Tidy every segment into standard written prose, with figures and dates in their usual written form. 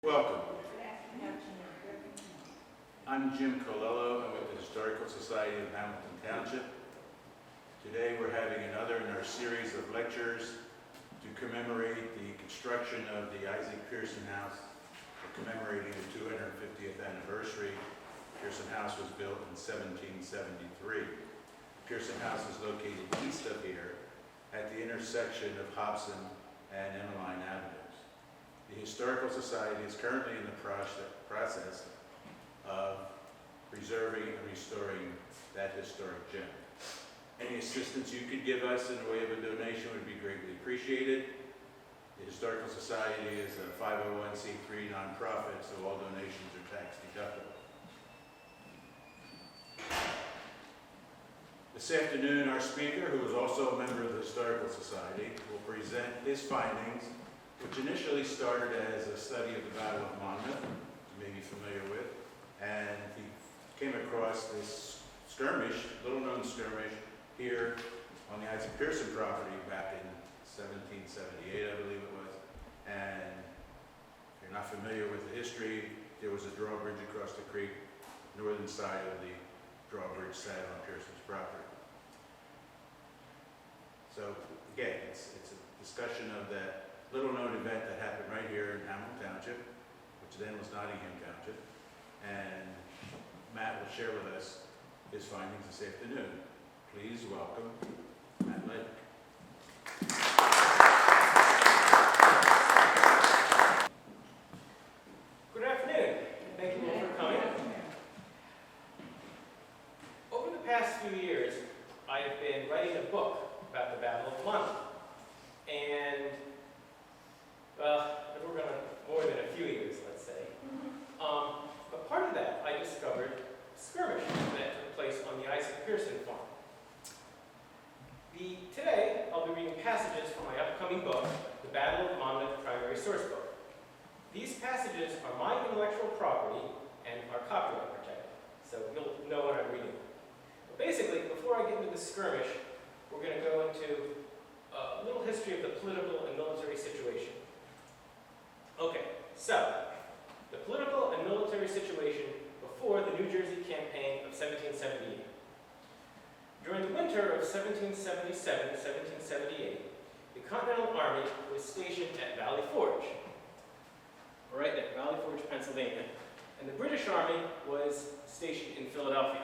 Welcome. I'm Jim Colello. I'm with the Historical Society of Hamilton Township. Today we're having another in our series of lectures to commemorate the construction of the Isaac Pearson House, commemorating the 250th anniversary. Pearson House was built in 1773. Pearson House is located east of here at the intersection of Hobson and Emmeline Avenues. The Historical Society is currently in the process of preserving and restoring that historic gem. Any assistance you could give us in the way of a donation would be greatly appreciated. The Historical Society is a 501c3 nonprofit, so all donations are tax deductible. This afternoon, our speaker, who is also a member of the Historical Society, will present his findings, which initially started as a study of the Battle of Monmouth, you may be familiar with, and he came across this skirmish, little-known skirmish, here on the Isaac Pearson property back in 1778, I believe it was. And if you're not familiar with the history, there was a drawbridge across the creek. Northern side of the drawbridge sat on Pearson's property. So again, it's a discussion of that little-known event that happened right here in Hamilton Township, which then was Nottingham Township. And Matt will share with us his findings this afternoon. Please welcome Matt Leilich. Good afternoon. Thank you all for coming. Over the past few years, I have been writing a book about the Battle of Monmouth. And, we're going to more than a few years, let's say. But part of that, I discovered a skirmish that took place on the Isaac Pearson farm. Today, I'll be reading passages from my upcoming book, The Battle of Monmouth Primary Source Book. These passages are my intellectual property and are copyright protected, so you'll know what I'm reading. But basically, before I get into the skirmish, we're going to go into a little history of the political and military situation. Okay, so, the political and military situation before the New Jersey campaign of 1778. During the winter of 1777-1778, the Continental Army was stationed at Valley Forge, right there, Valley Forge, Pennsylvania. And the British Army was stationed in Philadelphia,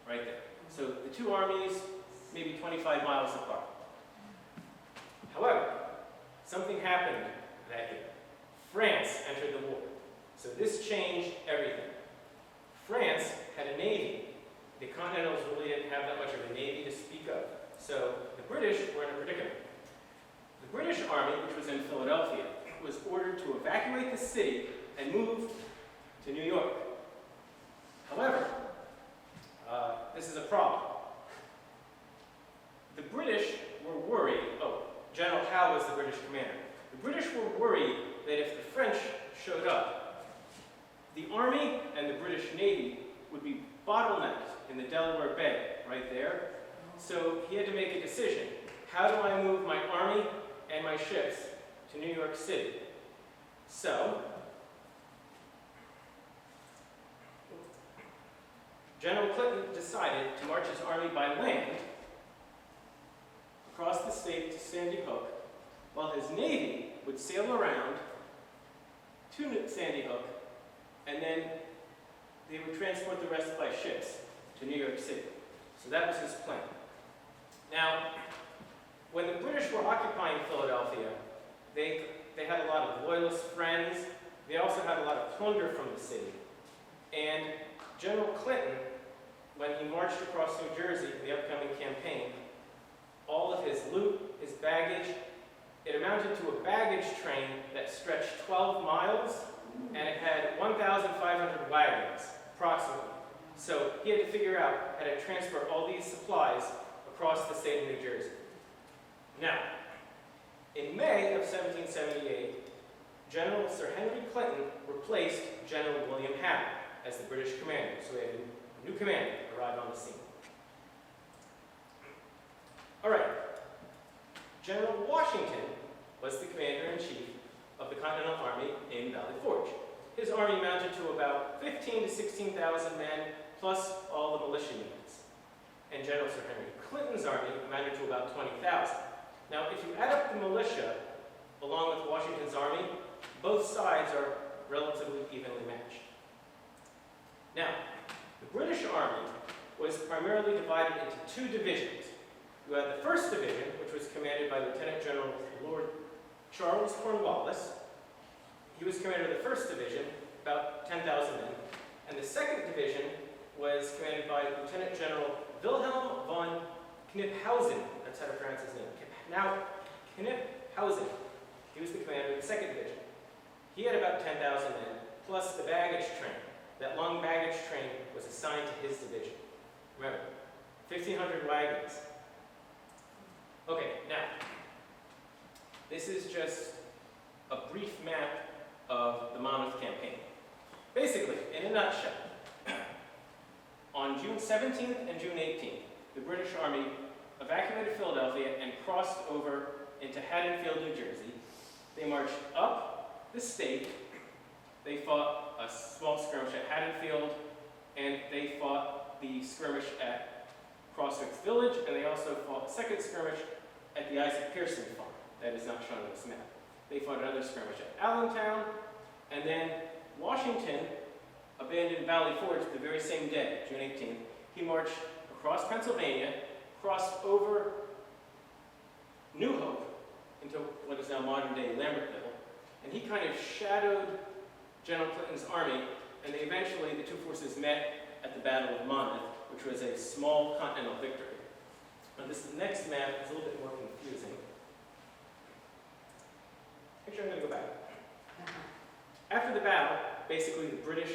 right there. So the two armies, maybe 25 miles apart. However, something happened that year. France entered the war. So this changed everything. France had a navy. The Continentals really didn't have that much of a navy to speak of. So the British were in a predicament. The British Army, which was in Philadelphia, was ordered to evacuate the city and move to New York. However, this is a problem. The British were worried, General Howe was the British commander. The British were worried that if the French showed up, the Army and the British Navy would be bottlenecked in the Delaware Bay, right there. So he had to make a decision. How do I move my army and my ships to New York City? So, General Clinton decided to march his army by land across the state to Sandy Hook, while his navy would sail around to Sandy Hook, and then they would transport the rest by ships to New York City. So that was his plan. Now, when the British were occupying Philadelphia, they had a lot of loyalist friends. They also had a lot of plunder from the city. And General Clinton, when he marched across New Jersey for the upcoming campaign, all of his loot, his baggage, it amounted to a baggage train that stretched 12 miles, and it had 1,500 wagons, approximately. So he had to figure out how to transport all these supplies across the state of New Jersey. Now, in May of 1778, General Sir Henry Clinton replaced General William Howe as the British commander. So we had a new commander arrive on the scene. All right. General Washington was the commander-in-chief of the Continental Army in Valley Forge. His army amounted to about 15 to 16,000 men, plus all the militia units. And General Sir Henry Clinton's army amounted to about 20,000. Now, if you add up the militia along with Washington's army, both sides are relatively evenly matched. Now, the British Army was primarily divided into two divisions. You had the 1st Division, which was commanded by Lieutenant General Lord Charles Cornwallis. He was commander of the 1st Division, about 10,000 men. And the 2nd Division was commanded by Lieutenant General Wilhelm von Kniphausen. That's how to pronounce his name. Now, Kniphausen. He was the commander of the 2nd Division. He had about 10,000 men, plus the baggage train. That long baggage train was assigned to his division. Remember, 1,500 wagons. Okay, now, this is just a brief map of the Monmouth campaign. Basically, in a nutshell, on June 17th and June 18th, the British Army evacuated Philadelphia and crossed over into Haddonfield, New Jersey. They marched up the state. They fought a small skirmish at Haddonfield, and they fought the skirmish at Crosswicks Village, and they also fought a second skirmish at the Isaac Pearson farm. That is not shown on this map. They fought another skirmish at Allentown, and then Washington abandoned Valley Forge the very same day, June 18th. He marched across Pennsylvania, crossed over New Hope into what is now modern-day Lambertville, and he kind of shadowed General Clinton's army, and they eventually, the two forces met at the Battle of Monmouth, which was a small continental victory. Now this next map is a little bit more confusing. Actually, I'm going to go back. After the battle, basically the British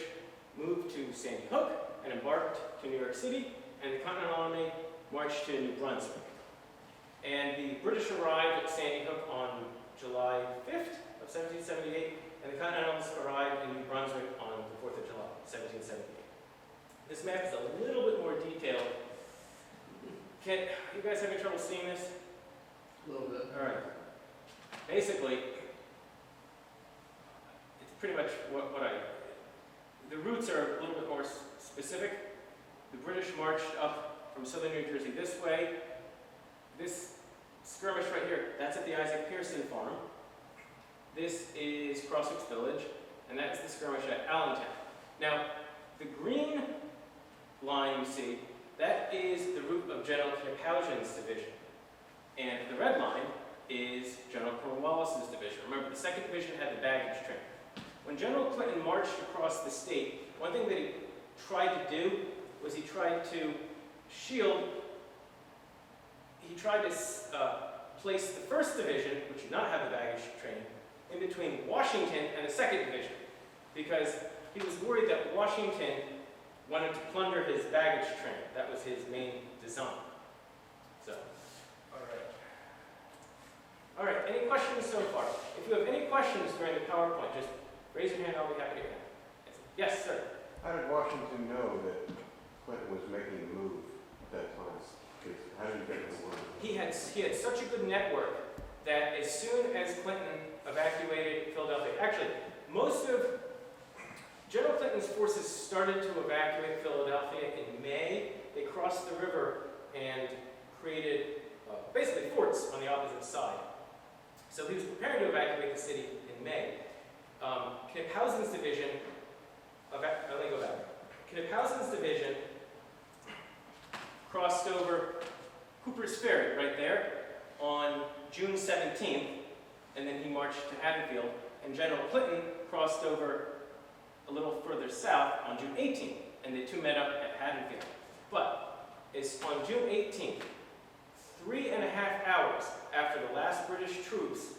moved to Sandy Hook and embarked to New York City, and the Continental Army marched to New Brunswick. And the British arrived at Sandy Hook on July 5th of 1778, and the Continentals arrived in New Brunswick on the 4th of July, 1778. This map is a little bit more detailed. You guys having trouble seeing this? A little bit. All right. Basically, it's pretty much the routes are a little bit more specific. The British marched up from southern New Jersey this way. This skirmish right here, that's at the Isaac Pearson farm. This is Crosswicks Village, and that's the skirmish at Allentown. Now, the green line you see, that is the route of General Kniphausen's division. And the red line is General Cornwallis's division. Remember, the 2nd Division had the baggage train. When General Clinton marched across the state, one thing that he tried to do was he tried to place the 1st Division, which did not have the baggage train, in between Washington and the 2nd Division, because he was worried that Washington wanted to plunder his baggage train. That was his main design. So, all right, any questions so far? If you have any questions during the PowerPoint, just raise your hand, I'll be happy to answer. Yes, sir. How did Washington know that Clinton was making the move at that time? How did he get the word? He had such a good network that as soon as Clinton evacuated Philadelphia, actually, most of General Clinton's forces started to evacuate Philadelphia in May. They crossed the river and created basically forts on the opposite side. So he was preparing to evacuate the city in May. Kniphausen's division, let me go back. Kniphausen's division crossed over Cooper's Ferry right there on June 17th, and then he marched to Haddonfield, and General Clinton crossed over a little further south on June 18th, and the two met up at Haddonfield. But it's on June 18th, 3.5 hours after the last British troops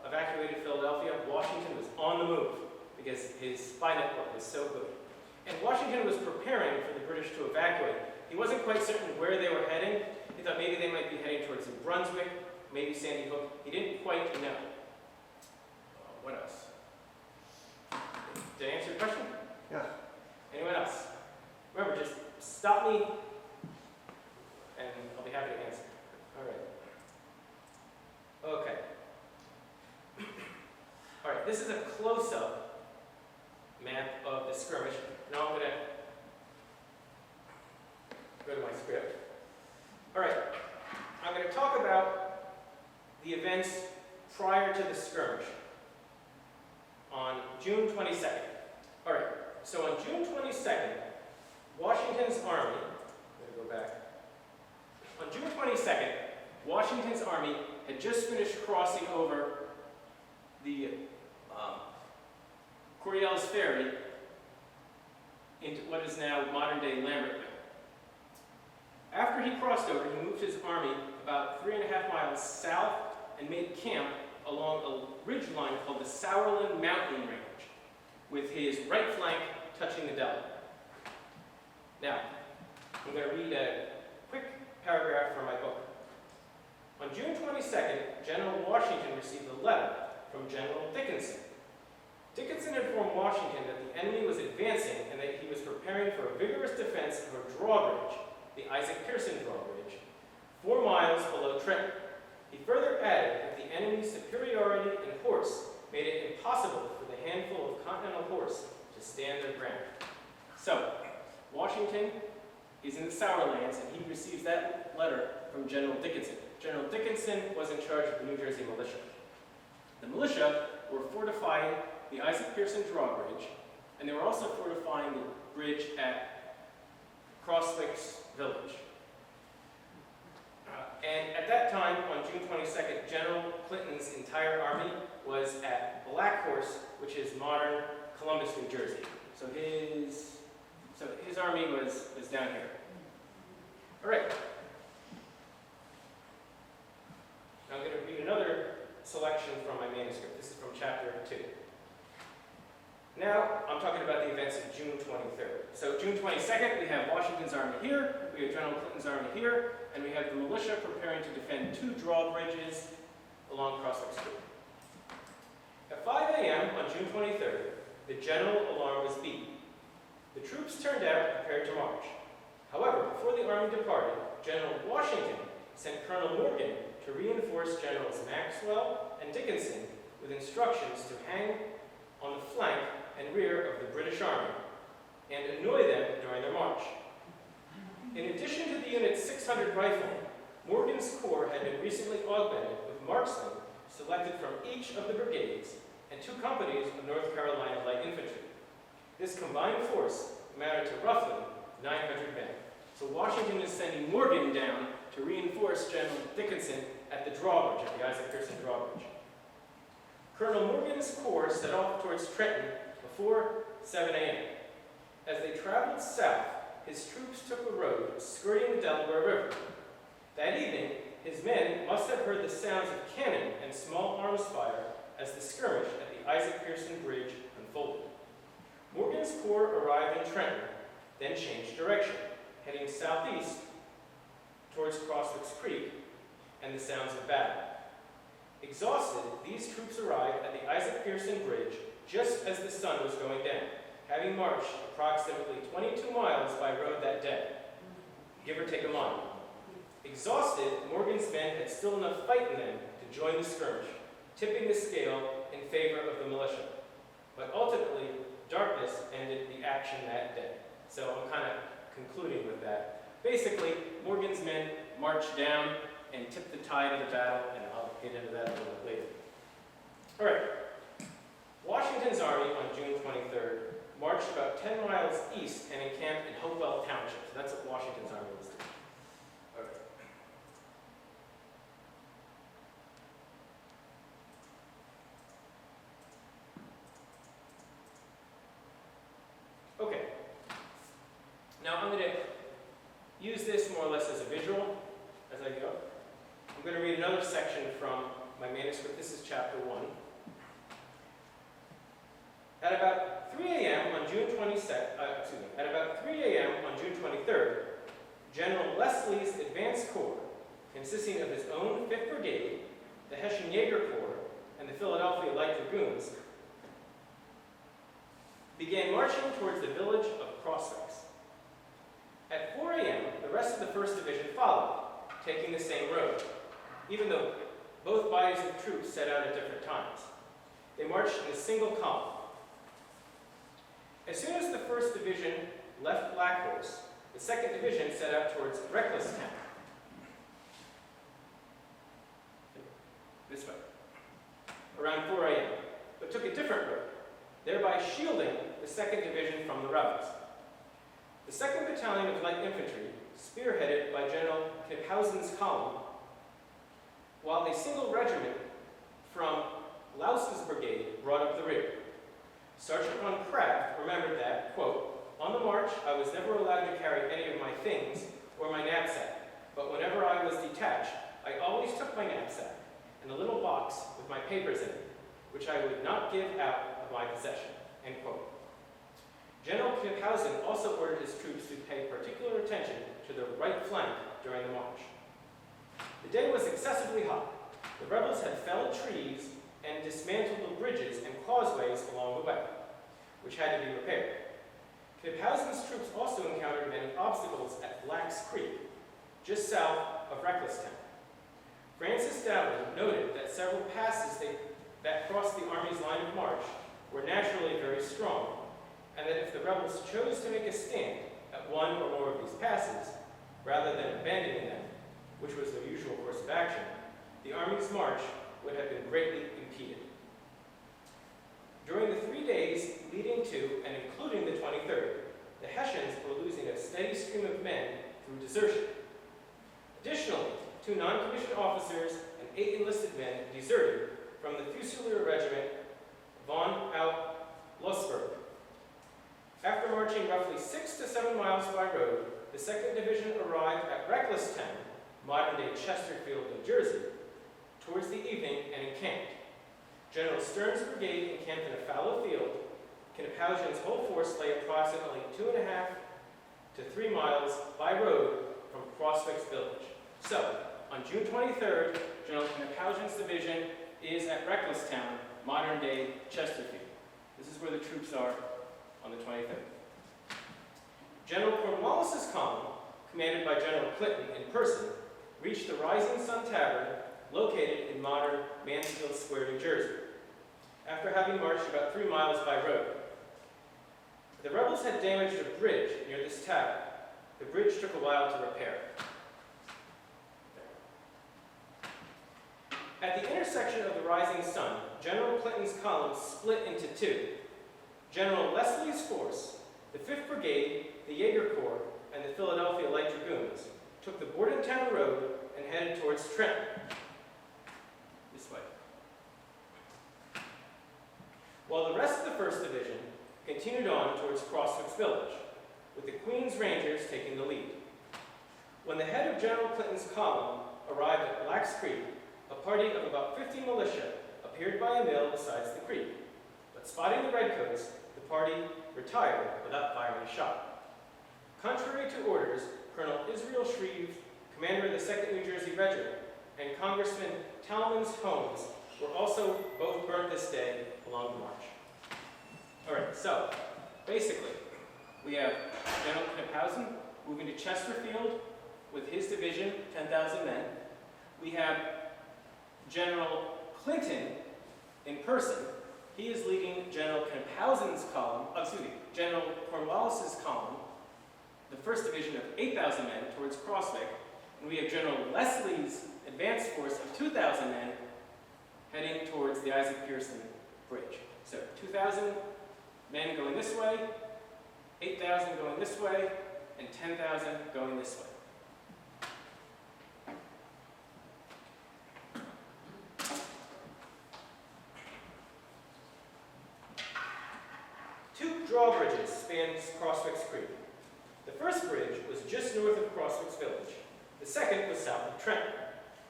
evacuated Philadelphia, Washington was on the move because his spy network was so good. And Washington was preparing for the British to evacuate. He wasn't quite certain where they were heading. He thought maybe they might be heading towards New Brunswick, maybe Sandy Hook. He didn't quite know. What else? Did I answer your question? Yes. Anyone else? Remember, just stop me, and I'll be happy to answer. All right. Okay. this is a close-up map of the skirmish. Now I'm going to go to my script. All right, I'm going to talk about the events prior to the skirmish on June 22nd. All right, so on June 22nd, Washington's army, I'm going to go back. On June 22nd, Washington's army had just finished crossing over the Cordiales Ferry into what is now modern-day Lambertville. After he crossed over, he moved his army about 3.5 miles south and made camp along a ridge line called the Sourland Mountain Range, with his right flank touching the Delaware. Now, I'm going to read a quick paragraph from my book. On June 22nd, General Washington received a letter from General Dickinson. Dickinson informed Washington that the enemy was advancing and that he was preparing for a vigorous defense of a drawbridge, the Isaac Pearson drawbridge, 4 miles below Trenton. He further added that the enemy's superiority in horse made it impossible for the handful of Continental horse to stand their ground. So, Washington is in the Sourlands, and he receives that letter from General Dickinson. General Dickinson was in charge of the New Jersey militia. The militia were fortifying the Isaac Pearson drawbridge, and they were also fortifying the bridge at Crosswicks Village. And at that time, on June 22nd, General Clinton's entire army was at Black Horse, which is modern Columbus, New Jersey. So his army was down here. All right. Now I'm going to read another selection from my manuscript. This is from chapter 2. Now, I'm talking about the events of June 23rd. So June 22nd, we have Washington's army here, we have General Clinton's army here, and we have the militia preparing to defend 2 drawbridges along Crosswicks Creek. At 5 a.m. on June 23rd, the general alarm was beat. The troops turned out and prepared to march. However, before the army departed, General Washington sent Colonel Morgan to reinforce Generals Maxwell and Dickinson with instructions to hang on the flank and rear of the British Army and annoy them during their march. In addition to the unit's 600 riflemen, Morgan's corps had been recently augmented with marksmen selected from each of the brigades and 2 companies of North Carolina Light Infantry. This combined force amounted to roughly 900 men. So Washington is sending Morgan down to reinforce General Dickinson at the drawbridge, at the Isaac Pearson drawbridge. Colonel Morgan's corps set off towards Trenton before 7 a.m. As they traveled south, his troops took a road skirting the Delaware River. That evening, his men must have heard the sounds of cannon and small arms fire as the skirmish at the Isaac Pearson Bridge unfolded. Morgan's corps arrived in Trenton, then changed direction, heading southeast towards Crosswicks Creek and the sounds of battle. Exhausted, these troops arrived at the Isaac Pearson Bridge just as the sun was going down, having marched approximately 22 miles by road that day, give or take a mile. Exhausted, Morgan's men had still enough fight in them to join the skirmish, tipping the scale in favor of the militia. But ultimately, darkness ended the action that day. So I'm kind of concluding with that. Basically, Morgan's men marched down and tipped the tide of the battle, and I'll get into that a little bit later. All right. Washington's army on June 23rd marched about 10 miles east and encamped in Hopewell Township. So that's what Washington's army was doing. All right. Okay. Now I'm going to use this more or less as a visual as I go. I'm going to read another section from my manuscript. This is chapter 1. At about 3 a.m. on June 23rd, General Leslie's advance corps, consisting of his own 5th Brigade, the Hessian Jaeger Corps, and the Philadelphia Light Dragoons, began marching towards the village of Crosswicks. At 4 a.m., the rest of the 1st Division followed, taking the same road, even though both bodies of troops set out at different times. They marched in a single column. As soon as the 1st Division left Black Horse, the 2nd Division set out towards Recklesstown. This way. Around 4 a.m., but took a different route, thereby shielding the 2nd Division from the rebels. The 2nd Battalion of Light Infantry, spearheaded by General Knipphausen's column, while a single regiment from Laus's brigade brought up the rear. Sergeant von Kraft remembered that, quote, "On the march, I was never allowed to carry any of my things or my knapsack, but whenever I was detached, I always took my knapsack and a little box with my papers in it, which I would not give out of my possession," end quote. General Knipphausen also ordered his troops to pay particular attention to the right flank during the march. The day was excessively hot. The rebels had felled trees and dismantled the bridges and causeways along the way, which had to be repaired. Knipphausen's troops also encountered many obstacles at Black's Creek, just south of Recklesstown. Francis Dowden noted that several passes that crossed the Army's line of march were naturally very strong, and that if the rebels chose to make a stand at one or more of these passes, rather than abandoning them, which was their usual course of action, the Army's march would have been greatly impeded. During the 3 days leading to and including the 23rd, the Hessians were losing a steady stream of men through desertion. Additionally, 2 non-commissioned officers and 8 enlisted men deserted from the Fusilier Regiment von Losberg. After marching roughly 6 to 7 miles by road, the 2nd Division arrived at Recklesstown, modern-day Chesterfield, New Jersey, towards the evening and encamped. General Stern's brigade encamped in a fallow field. Knipphausen's whole force lay approximately 2.5 to 3 miles by road from Crosswicks village. So, on June 23rd, General Knipphausen's division is at Recklesstown, modern-day Chesterfield. This is where the troops are on the 23rd. General Cornwallis's column, commanded by General Clinton in person, reached the Rising Sun Tavern, located in modern Mansfield Square, New Jersey, after having marched about 3 miles by road. The rebels had damaged a bridge near this tavern. The bridge took a while to repair. At the intersection of the Rising Sun, General Clinton's column split into 2. General Leslie's force, the 5th Brigade, the Jaeger Corps, and the Philadelphia Light Dragoons, took the Bordentown Road and headed towards Trenton. This way. While the rest of the 1st Division continued on towards Crosswicks Village, with the Queen's Rangers taking the lead. When the head of General Clinton's column arrived at Black's Creek, a party of about 50 militia appeared by a mill besides the creek, but spotting the redcoats, the party retired without firing a shot. Contrary to orders, Colonel Israel Shreve, commander of the 2nd New Jersey Regiment, and Congressman Talman's homes were also both burnt this day along the march. All right, so basically, we have General Knipphausen moving to Chesterfield with his division, 10,000 men. We have General Clinton in person. He is leading General Knipphausen's column, General Cornwallis's column, the 1st Division of 8,000 men towards Crosswick. And we have General Leslie's advance force of 2,000 men heading towards the Isaac Pearson Bridge. So 2,000 men going this way, 8,000 going this way, and 10,000 going this way. Two drawbridges spanned Crosswicks Creek. The first bridge was just north of Crosswicks Village. The second was south of Trenton,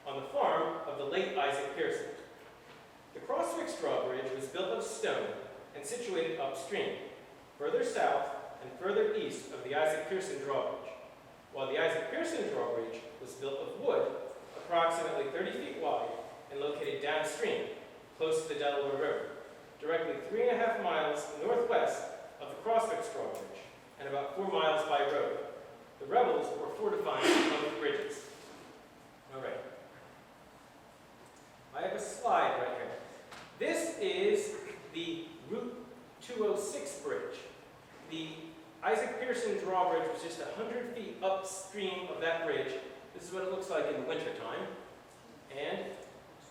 on the farm of the late Isaac Pearson. The Crosswicks drawbridge was built of stone and situated upstream, further south and further east of the Isaac Pearson drawbridge, while the Isaac Pearson drawbridge was built of wood, approximately 30 feet wide, and located downstream, close to the Delaware River, directly 3.5 miles northwest of the Crosswicks drawbridge, and about 4 miles by road. The rebels were fortifying both bridges. All right. I have a slide right here. This is 206 bridge. The Isaac Pearson drawbridge was just 100 feet upstream of that bridge. This is what it looks like in the wintertime. And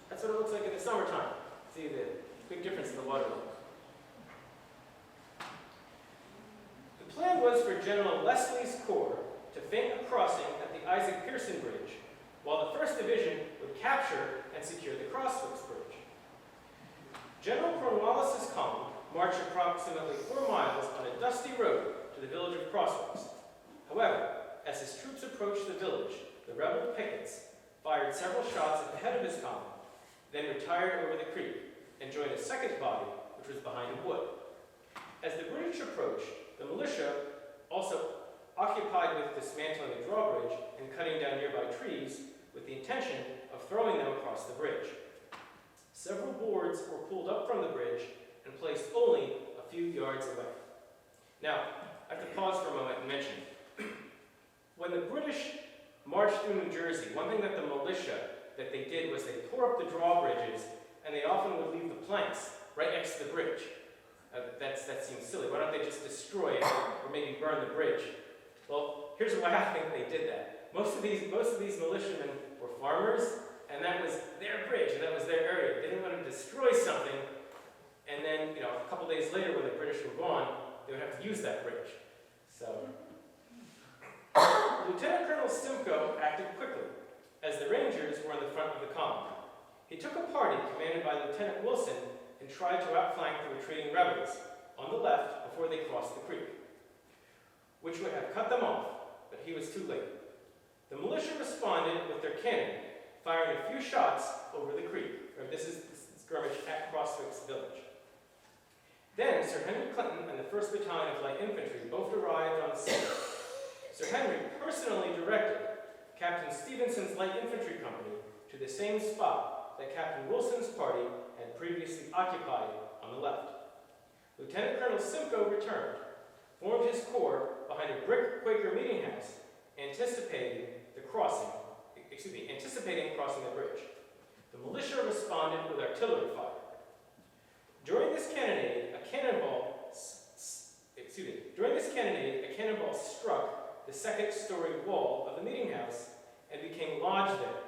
that's what it looks like in the summertime. See the big difference in the water level. The plan was for General Leslie's Corps to feint a crossing at the Isaac Pearson Bridge, while the 1st Division would capture and secure the Crosswicks Bridge. General Cornwallis's column marched approximately 4 miles on a dusty road to the village of Crosswicks. However, as his troops approached the village, the rebel pickets fired several shots at the head of his column, then retired over the creek and joined a second body, which was behind a wood. As the British approached, the militia, also occupied with dismantling the drawbridge and cutting down nearby trees with the intention of throwing them across the bridge. Several boards were pulled up from the bridge and placed only a few yards away. Now, I have to pause for a moment and mention, when the British marched through New Jersey, one thing that the militia that they did was they tore up the drawbridges, and they often would leave the planks right next to the bridge. That seems silly. Why don't they just destroy it or maybe burn the bridge? Well, here's why I think they did that. Most of these militiamen were farmers, and that was their bridge, and that was their area. They didn't want to destroy something, and then, a couple days later, when the British were gone, they would have to use that bridge. So, Lieutenant Colonel Simcoe acted quickly, as the Rangers were in the front of the column. He took a party commanded by Lieutenant Wilson and tried to outflank the retreating rebels on the left before they crossed the creek, which would have cut them off, but he was too late. The militia responded with their cannon, firing a few shots over the creek. This is the skirmish at Crosswicks Village. Then Sir Henry Clinton and the 1st Battalion of Light Infantry both arrived on the scene. Sir Henry personally directed Captain Stevenson's Light Infantry Company to the same spot that Captain Wilson's party had previously occupied on the left. Lieutenant Colonel Simcoe returned, formed his corps behind a brick Quaker meeting house, anticipating crossing the bridge. The militia responded with artillery fire. During this cannonade, a cannonball struck the 2nd-story wall of the meeting house and became lodged there.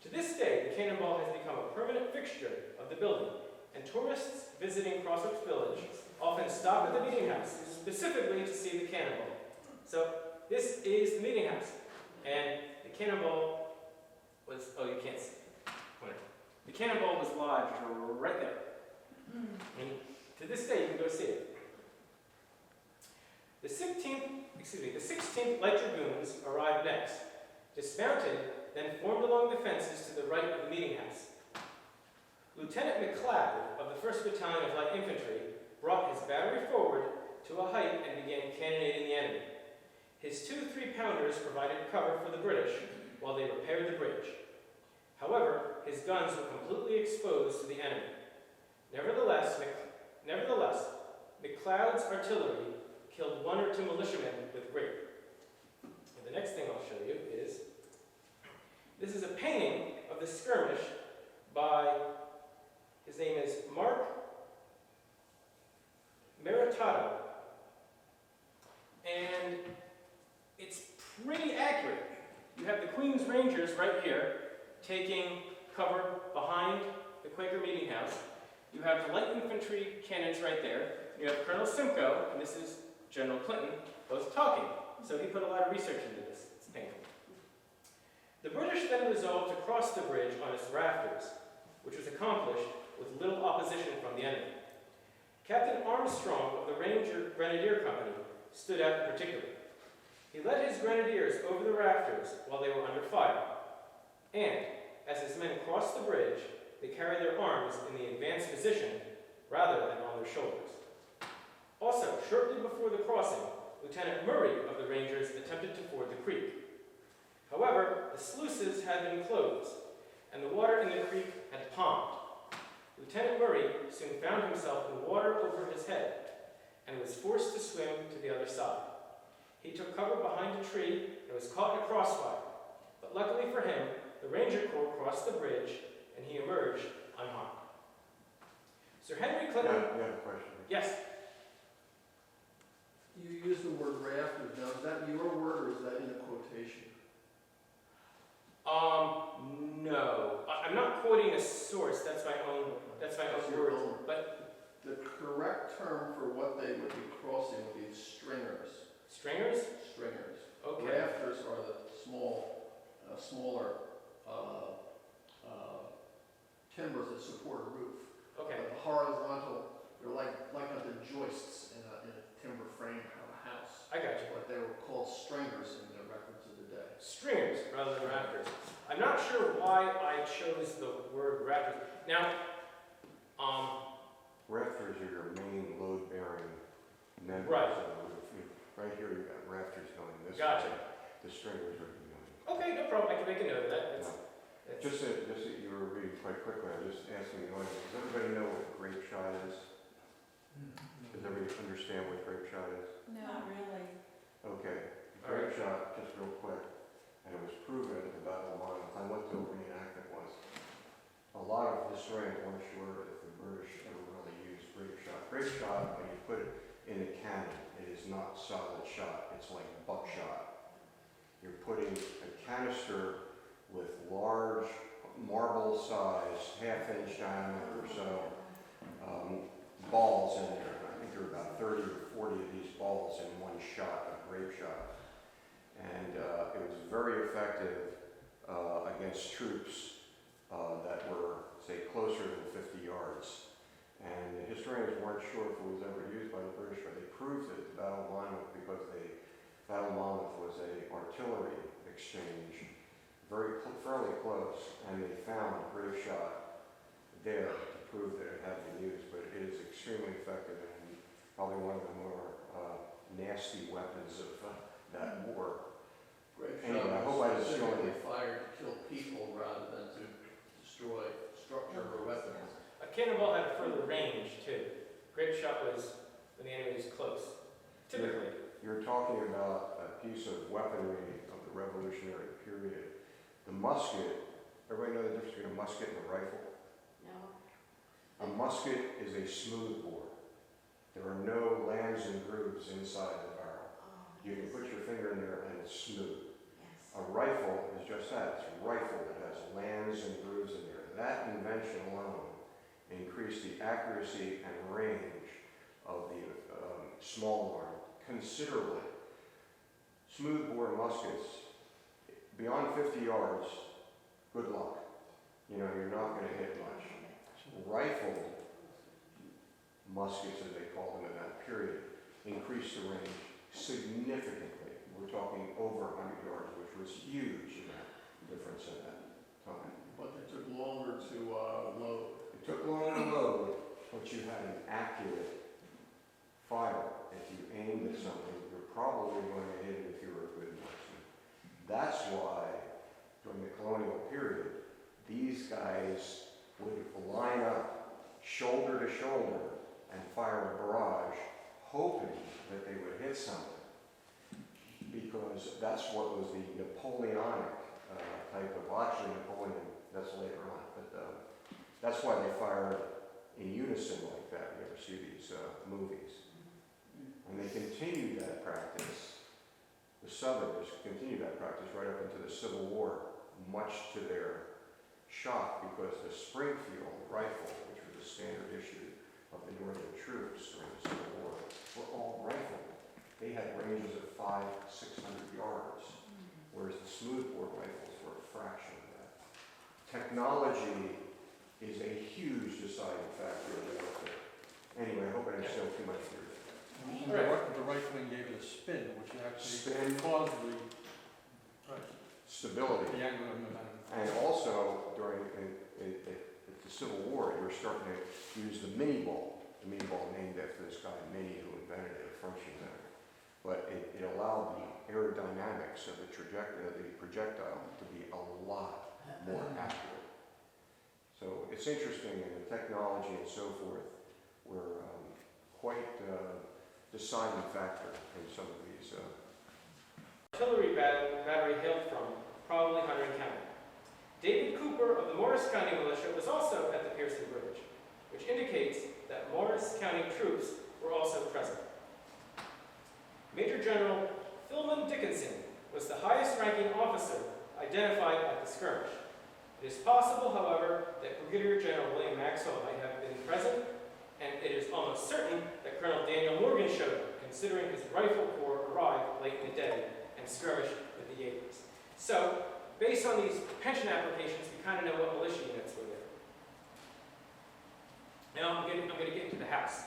To this day, the cannonball has become a permanent fixture of the building, and tourists visiting Crosswicks Village often stop at the meeting house specifically to see the cannonball. So this is the meeting house, and the cannonball was, you can't see. The cannonball was lodged right there. And to this day, you can go see it. The 16th Light Dragoons arrived next, dismounted, then formed along the fences to the right of the meeting house. Lieutenant McLeod of the 1st Battalion of Light Infantry brought his battery forward to a height and began cannonading the enemy. His 2 3-pounders provided cover for the British while they repaired the bridge. However, his guns were completely exposed to the enemy. Nevertheless, McLeod's artillery killed 1 or 2 militiamen with grape. And the next thing I'll show you is, this is a painting of the skirmish by, his name is Mark Meritato. And it's pretty accurate. You have the Queen's Rangers right here, taking cover behind the Quaker meeting house. You have the light infantry cannons right there. You have Colonel Simcoe, and this is General Clinton, both talking. So he put a lot of research into this. It's painful. The British then resolved to cross the bridge on its rafters, which was accomplished with little opposition from the enemy. Captain Armstrong of the Grenadier Company stood out in particular. He led his grenadiers over the rafters while they were under fire, and as his men crossed the bridge, they carried their arms in the advanced position rather than on their shoulders. Also, shortly before the crossing, Lieutenant Murray of the Rangers attempted to ford the creek. However, the sluices had been closed, and the water in the creek had palmed. Lieutenant Murray soon found himself in water over his head, and was forced to swim to the other side. He took cover behind a tree and was caught in a crossfire, but luckily for him, the Ranger Corps crossed the bridge, and he emerged unharmed. Sir Henry Clinton... Yeah, I have a question. Yes. term for what they would be crossing would be stringers. Stringers? Stringers. Okay. Rafters are the smaller timbers that support a roof. Okay. But the horizontal, they're like the joists in a timber frame of a house. I got you. But they were called stringers in the records of the day. Stringers rather than rafters. I'm not sure why I chose the word rafters. Now, Rafters are your main load-bearing members Right. of the roof. Right here, you've got rafters going this Gotcha. way. The stringers are going. okay, no problem. I can make a note of that. It's, Just that you were reading quite quickly, I'm just asking the audience, does everybody know what grape shot is? Does everybody understand what grape shot is? Not really. Okay, All right. grape shot, just real quick, and it was proven at the Battle of Monmouth. I went to a reenactment once. A lot of historians weren't sure if the British ever really used grape shot. Grape shot, when you put it in a cannon, it is not solid shot, it's like buckshot. You're putting a canister with large marble-sized, half-inch diameter or so, balls in there. I think there were about 30 or 40 of these balls in one shot, a grape shot. And it was very effective against troops that were, say, closer than 50 yards. And the historians weren't sure if it was ever used by the British, but they proved it at the Battle of Monmouth because Battle of Monmouth was an artillery exchange, fairly close, and they found grape shot there to prove that it had been used. But it is extremely effective and probably one of the more nasty weapons of that war. Grape Anyway, I shot hope I was didn't specifically destroy fired to kill people rather than to destroy structure or weapons. a cannonball had further range too. Grape shot was when the enemy was close. Typically. You're talking about a piece of weaponry of the Revolutionary period. The musket, everybody know the difference between a musket and a rifle? No. A musket is a smooth bore. There are no lands and grooves inside the barrel. Oh, You can yes. put your finger in there and it's smooth. Yes. A rifle is just that. It's a rifle that has lands and grooves in there. That invention alone increased the accuracy and range of the small arm considerably. Smooth bore muskets, beyond 50 yards, good luck. You know, you're not going to hit much. Rifled muskets, as they called them in that period, increased the range significantly. We're talking over 100 yards, which was huge in that difference in that time. But it took longer to load. It took longer to load, but you had an accurate fire. If you aimed at something, you're probably going to hit it if you were a good marksman. That's why, during the colonial period, these guys would line up shoulder to shoulder and fire a barrage, hoping that they would hit something. Because that's what was the Napoleonic type of, well, actually Napoleon, that's later on, but that's why they fired in unison like that. You ever see these movies? And they continued that practice. The Southerners continued that practice right up into the Civil War, much to their shock, because the Springfield rifle, which was a standard issue of the Northern troops during the Civil War, were all rifled. They had ranges of 500-600 yards, whereas the smoothbore rifles were a fraction of that. Technology is a huge deciding factor in the warfare. Anyway, I hope I didn't steal too much of your And the rifling gave it a spin, which actually spin, caused the stability. angular momentum. And also, during the Civil War, you were starting to use the mini ball named after this guy, Mini, who invented it, a Frenchman. But it allowed the aerodynamics of the projectile to be a lot more accurate. So it's interesting, and the technology and so forth were quite deciding factor in some of these. Artillery battery hailed from, probably Hunter County. David Cooper of the Morris County Militia was also at the Pearson Bridge, which indicates that Morris County troops were also present. Major General Philman Dickinson was the highest ranking officer identified at the skirmish. It is possible, however, that Brigadier General William Maxwell might have been present, and it is almost certain that Colonel Daniel Morgan showed up, considering his rifle corps arrived late in the day and skirmished with the Jaegers. So, based on these pension applications, we kind of know what militia units were there. Now I'm going to get into the house.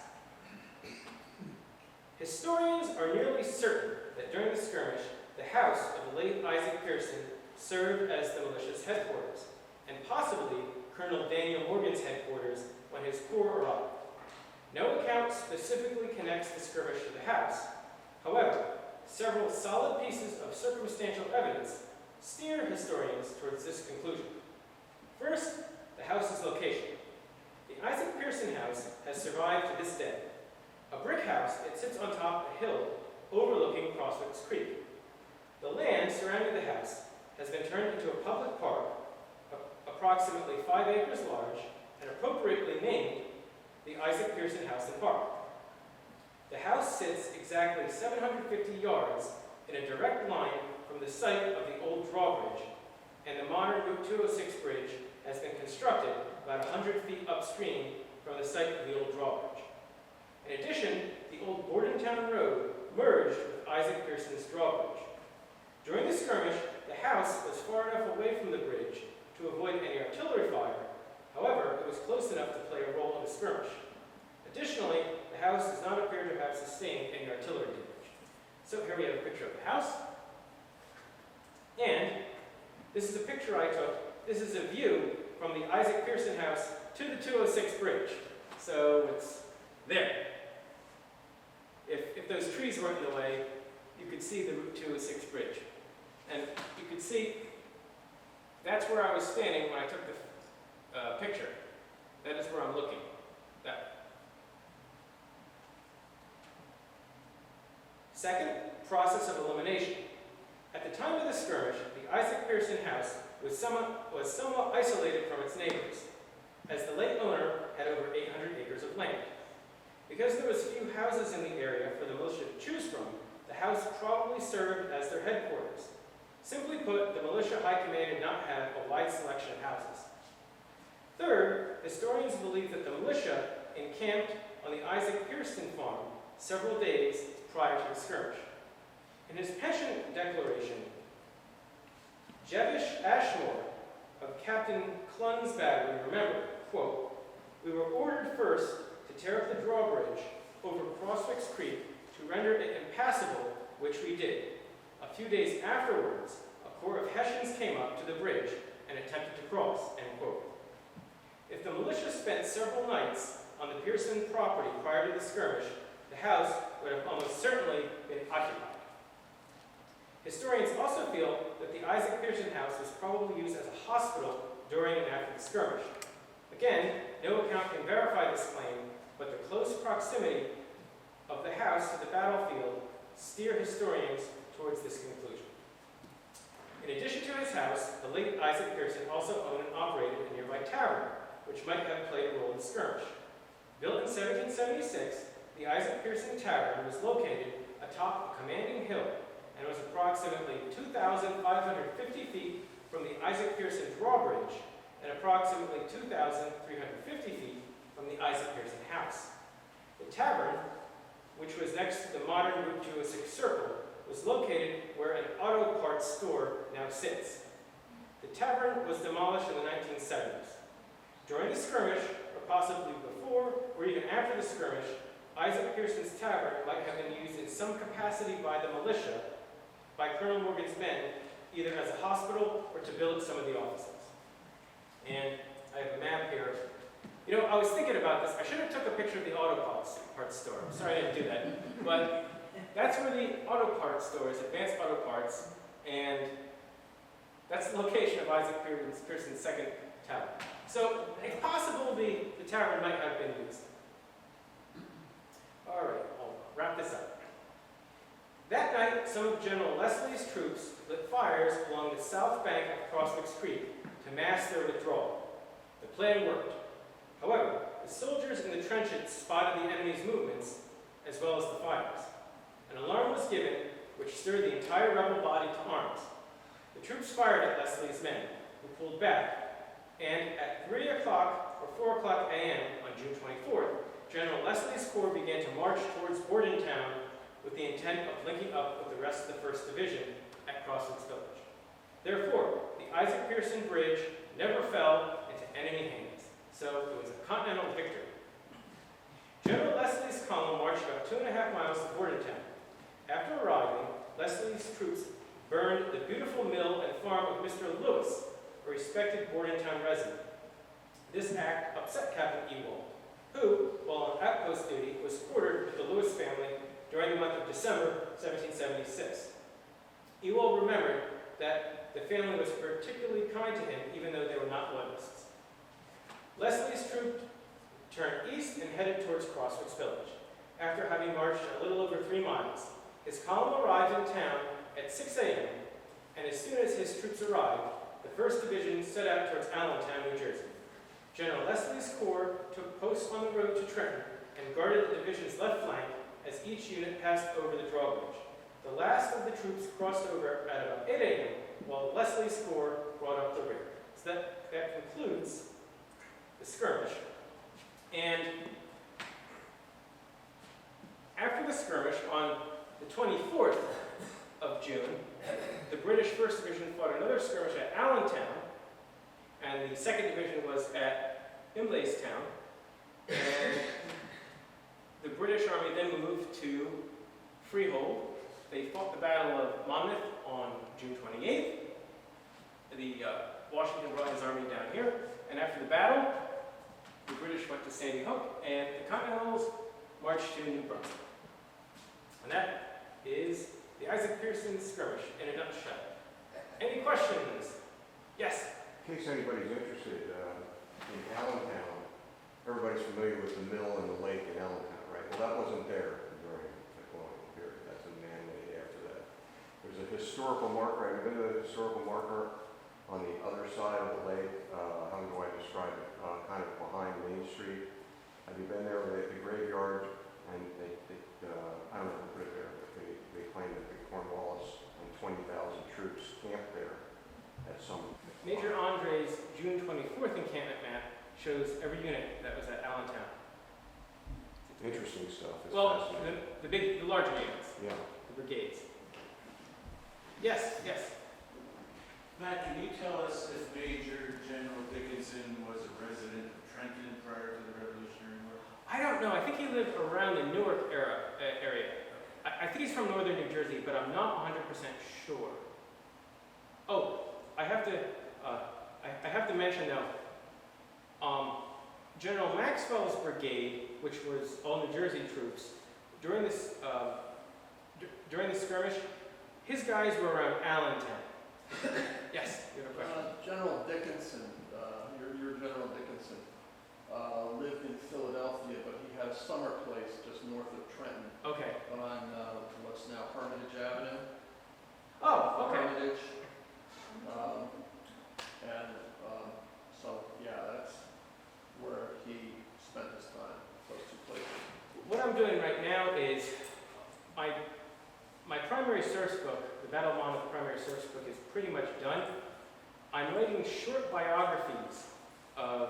Historians are nearly certain that during the skirmish, the house of the late Isaac Pearson served as the militia's headquarters, and possibly Colonel Daniel Morgan's headquarters when his corps arrived. No account specifically connects the skirmish to the house. However, several solid pieces of circumstantial evidence steer historians towards this conclusion. First, the house's location. The Isaac Pearson house has survived to this day. A brick house, it sits on top of a hill overlooking Crosswicks Creek. The land surrounding the house has been turned into a public park, approximately 5 acres large, and appropriately named the Isaac Pearson House and Park. The house sits exactly 750 yards in a direct line from the site of the old drawbridge, and the modern Route 206 bridge has been constructed about 100 feet upstream from the site of the old drawbridge. In addition, the old Bordentown Road merged with Isaac Pearson's drawbridge. During the skirmish, the house was far enough away from the bridge to avoid any artillery fire. However, it was close enough to play a role in the skirmish. Additionally, the house does not appear to have sustained any artillery damage. So here we have a picture of the house. And this is a picture I took. This is a view from the Isaac Pearson house to the 206 bridge. So it's there. If those trees weren't in the way, you could see the Route 206 bridge. And you could see that's where I was standing when I took the picture. That is where I'm looking. That. Second, process of elimination. At the time of the skirmish, the Isaac Pearson house was somewhat isolated from its neighbors, as the late owner had over 800 acres of land. Because there was few houses in the area for the militia to choose from, the house probably served as their headquarters. Simply put, the militia high command did not have a wide selection of houses. Third, historians believe that the militia encamped on the Isaac Pearson farm several days prior to the skirmish. In his pension declaration, Jevish Ashmore of Captain Clun's battery remembered, quote, "We were ordered first to tear up the drawbridge over Crosswicks Creek to render it impassable, which we did. A few days afterwards, a corps of Hessians came up to the bridge and attempted to cross," end quote. If the militia spent several nights on the Pearson property prior to the skirmish, the house would have almost certainly been occupied. Historians also feel that the Isaac Pearson house was probably used as a hospital during and after the skirmish. Again, no account can verify this claim, but the close proximity of the house to the battlefield steer historians towards this conclusion. In addition to his house, the late Isaac Pearson also owned and operated a nearby tavern, which might have played a role in the skirmish. Built in 1776, the Isaac Pearson Tavern was located atop a commanding hill and was approximately 2,550 feet from the Isaac Pearson drawbridge and approximately 2,350 feet from the Isaac Pearson house. The tavern, which was next to the modern Route 206 circle, was located where an auto parts store now sits. The tavern was demolished in the 1970s. During the skirmish, or possibly before or even after the skirmish, Isaac Pearson's tavern might have been used in some capacity by the militia, by Colonel Morgan's men, either as a hospital or to build some of the offices. And I have a map here. You know, I was thinking about this. I should have took a picture of the auto parts store. I'm sorry I didn't do that. But that's where the auto parts store is, Advanced Auto Parts, and that's the location of Isaac Pearson's second tavern. So it's possible the tavern might have been used. All right, I'll wrap this up. That night, some of General Leslie's troops lit fires along the south bank of Crosswicks Creek to mask their withdrawal. The plan worked. However, the soldiers in the trenches spotted the enemy's movements as well as the fires. An alarm was given, which stirred the entire rebel body to arms. The troops fired at Leslie's men, who pulled back, and at 3 o'clock or 4 o'clock a.m. on June 24th, General Leslie's Corps began to march towards Bordentown with the intent of linking up with the rest of the 1st Division at Crosswicks Village. Therefore, the Isaac Pearson Bridge never fell into enemy hands, so it was a continental victory. General Leslie's column marched about 2.5 miles to Bordentown. After arriving, Leslie's troops burned the beautiful mill and farm of Mr. Lewis, a respected Bordentown resident. This act upset Captain Ewald, who, while on outpost duty, was quartered with the Lewis family during the month of December 1776. Ewald remembered that the family was particularly kind to him, even though they were not loyalists. Leslie's troop turned east and headed towards Crosswicks Village. After having marched a little over 3 miles, his column arrived in town at 6 a.m., and as soon as his troops arrived, the 1st Division set out towards Allentown, New Jersey. General Leslie's Corps took post on the road to Trenton and guarded the division's left flank as each unit passed over the drawbridge. The last of the troops crossed over at about 8 a.m., while Leslie's Corps brought up the rear. So that concludes the skirmish. And after the skirmish, on the 24th of June, the British 1st Division fought another skirmish at Allentown, and the 2nd Division was at Imlaystown. And the British Army then moved to Freehold. They fought the Battle of Monmouth on June 28th. Washington brought his army down here, and after the battle, the British went to Sandy Hook, and the Continentals marched to New Brunswick. And that is the Isaac Pearson skirmish in a nutshell. Any questions? Yes? In case anybody's interested, in Allentown, everybody's familiar with the mill and the lake in Allentown, right? Well, that wasn't there during the colonial period. That's a man-made after that. There's a historical marker. Have you been to the historical marker on the other side of the lake? How do I describe it? Kind of behind Main Street. Have you been there? The graveyard, and I don't know who put it there, but they claim that the Cornwallis and 20,000 troops camped there at some. Major Andre's June 24th encampment map shows every unit that was at Allentown. Interesting stuff. It's Well, fascinating. the larger units, Yeah. the brigades. Yes, yes. Matt, can you tell us if Major General Dickinson was a resident of Trenton prior to the Revolutionary War? I don't know. I think he lived around the Newark area. I think he's from northern New Jersey, but I'm not 100% sure. Oh, I have to mention though, General Maxwell's brigade, which was all New Jersey troops, during this during the skirmish, his guys were around Allentown. Yes, you have a question. General Dickinson, your General Dickinson, lived in Philadelphia, but he had a summer place just north of Trenton Okay. on what's now Hermitage Avenue. Oh, okay. Hermitage. So, yeah, that's where he spent his time, those two places. What I'm doing right now is my primary source book, the Battle of Monmouth primary source book, is pretty much done. I'm writing short biographies of,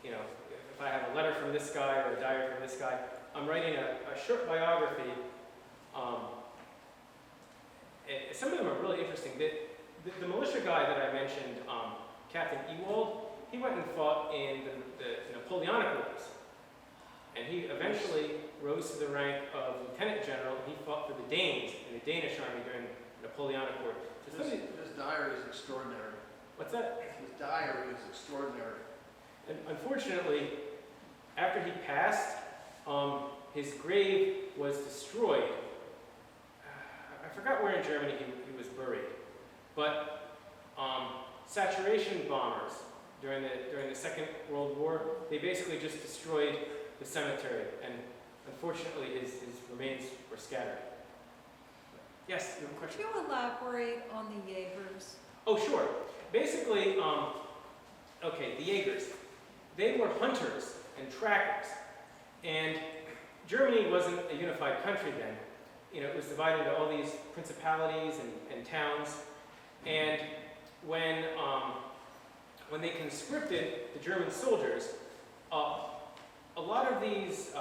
if I have a letter from this guy or a diary from this guy, I'm writing a short biography. Some of them are really interesting. The militia guy that I mentioned, Captain Ewald, he went and fought in the Napoleonic Wars. And he eventually rose to the rank of lieutenant general. He fought for the Danes in the Danish army during the Napoleonic War. So His diary is extraordinary. what's that? His diary is extraordinary. And unfortunately, after he passed, his grave was destroyed. I forgot where in Germany he was buried. But saturation bombers during the Second World War, they basically just destroyed the cemetery, and unfortunately his remains were scattered. Yes, you have a question? Could you elaborate on the Jaegers? Oh, sure. Basically, the Jaegers, they were hunters and trackers, and Germany wasn't a unified country then. It was divided into all these principalities and towns, and when they conscripted the German soldiers, a lot of these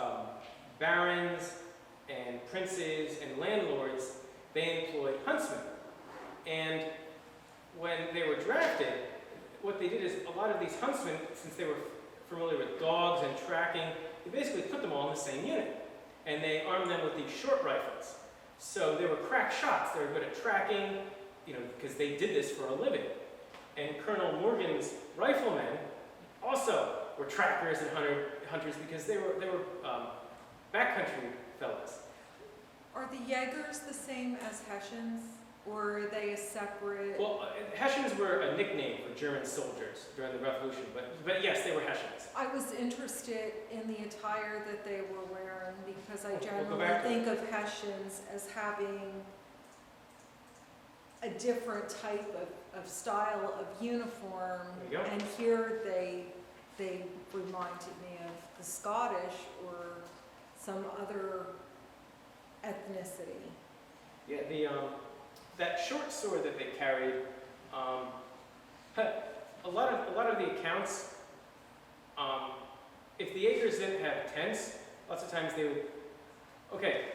barons and princes and landlords, they employed huntsmen. And when they were drafted, what they did is a lot of these huntsmen, since they were familiar with dogs and tracking, they basically put them all in the same unit. And they armed them with these short rifles. So they were crack shots. They were good at tracking, because they did this for a living. And Colonel Morgan's riflemen also were trackers and hunters because they were backcountry fellows. Are the Jaegers the same as Hessians, or are they a separate? Well, Hessians were a nickname for German soldiers during the Revolution, but yes, they were Hessians. I was interested in the attire that they were wearing because I We'll go generally back to think of Hessians as having a different type of style of uniform. There you go. And here they reminded me of the Scottish or some other ethnicity. Yeah, that short sword that they carried, a lot of the accounts, if the Jaegers didn't have tents, lots of times they would. Okay,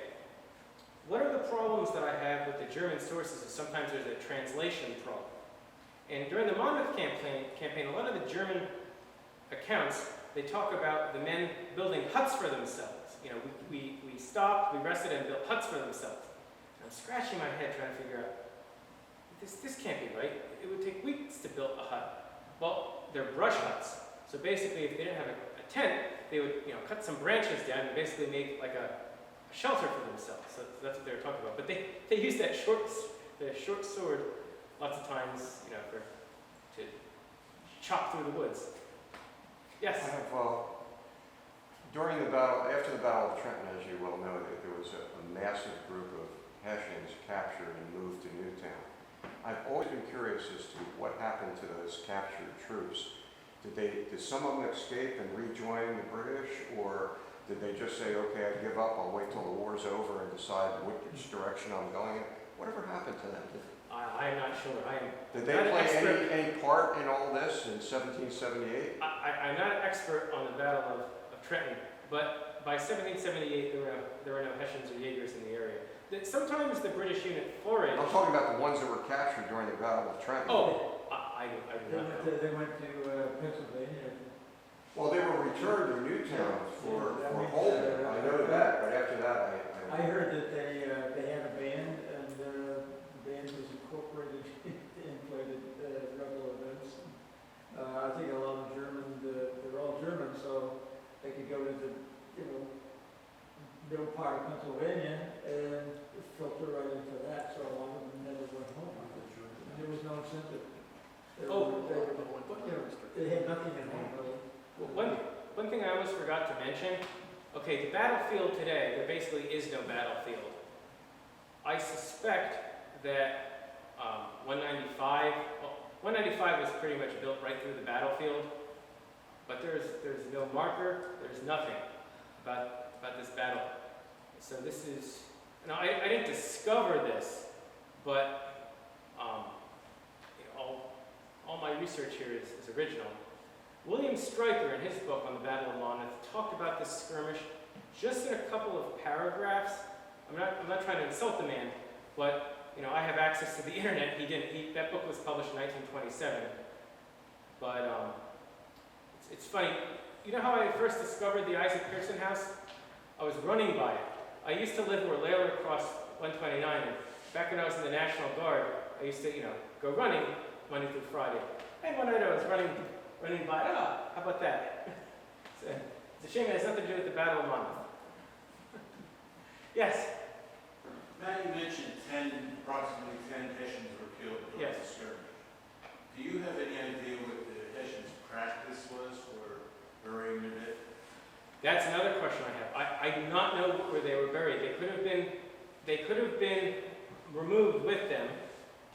one of the problems that I have with the German sources is sometimes there's a translation problem. And during the Monmouth campaign, a lot of the German accounts, they talk about the men building huts for themselves. We stopped, we rested, and built huts for themselves. And I'm scratching my head trying to figure out, this can't be right. It would take weeks to build a hut. Well, they're brush huts. So basically, if they didn't have a tent, they would cut some branches down and basically make like a shelter for themselves. So that's what they were talking about. But they used that short sword lots of times, to chop through the woods. Yes? I have, during the battle, after the Battle of Trenton, as you well know, there was a massive group of Hessians captured and moved to Newtown. I've always been curious as to what happened to those captured troops. Did some of them escape and rejoin the British, or did they just say, okay, I give up, I'll wait till the war's over and decide which direction I'm going in? Whatever happened to them? I'm not sure. Did they play any part in all this in 1778? I'm not an expert on the Battle of Trenton, but by 1778 there were no Hessians or Jaegers in the area. Sometimes the British unit foraged. I'm talking about the ones that were captured during the Battle of Trenton. Oh, I do not know. They went to Pennsylvania. Well, they were returned to Newtown for holding. I know that, but after that, I heard that they had a band, and the band was incorporated into rebel events. I think a lot of they're all German, so they could go to the middle part of Pennsylvania and filter right into that. So a lot of them never went home. There was no incentive. They had nothing at home, really. Well, one thing I almost forgot to mention, okay, the battlefield today, there basically is no battlefield. I suspect that 195 was pretty much built right through the battlefield, but there's no marker, there's nothing about this battle. So this is, I didn't discover this, but all my research here is original. William Stryker, in his book on the Battle of Monmouth, talked about this skirmish just in a couple of paragraphs. I'm not trying to insult the man, but I have access to the internet. He didn't. That book was published in 1927. But it's funny. You know how I first discovered the Isaac Pearson house? I was running by it. I used to live where Leilich crossed 129. And back when I was in the National Guard, I used to go running Monday through Friday. And one night I was running by, how about that? It's a shame it has nothing to do with the Battle of Monmouth. Yes? Matt, you mentioned approximately 10 Hessians were killed during the skirmish. Do you have any idea what the Hessians' practice was for burying their dead? That's another question I have. I do not know where they were buried. They could have been removed with them.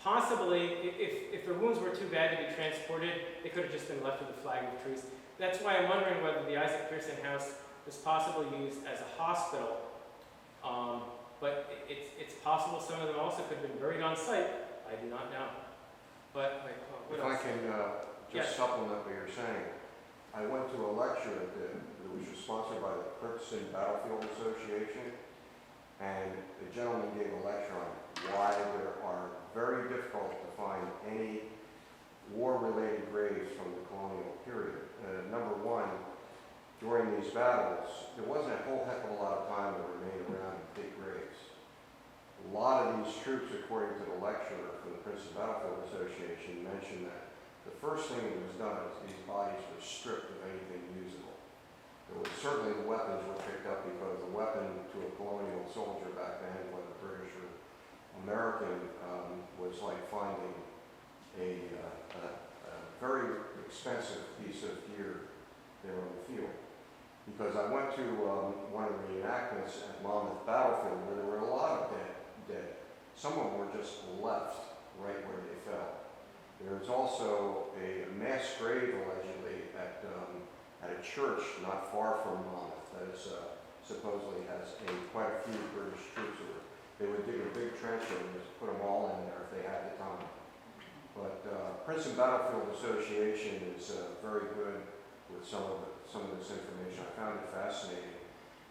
Possibly, if their wounds were too bad to be transported, they could have just been left with a flag of truce. That's why I'm wondering whether the Isaac Pearson house was possibly used as a hospital. But it's possible some of them also could have been buried on site. I do not know. But what if else? I can just supplement what you're saying, I went to a lecture that was sponsored by the Princeton Battlefield Association, and the gentleman gave a lecture on why there are very difficult to find any war-related graves from the colonial period. Number one, during these battles, there wasn't a whole heck of a lot of time to remain around and dig graves. A lot of these troops, according to the lecturer from the Princeton Battlefield Association, mentioned that the first thing that was done is these bodies were stripped of anything usable. There was certainly the weapons were picked up, because the weapon to a colonial soldier back then, whether British or American, was like finding a very expensive piece of gear there on the field. Because I went to one of the reenactments at Monmouth Battlefield where there were a lot of dead. Some of them were just left right where they fell. There's also a mass grave allegedly at a church not far from Monmouth that is, supposedly has quite a few British troops in it. They would dig a big trench and just put them all in there if they had the time. But Princeton Battlefield Association is very good with some of this information. I found it fascinating,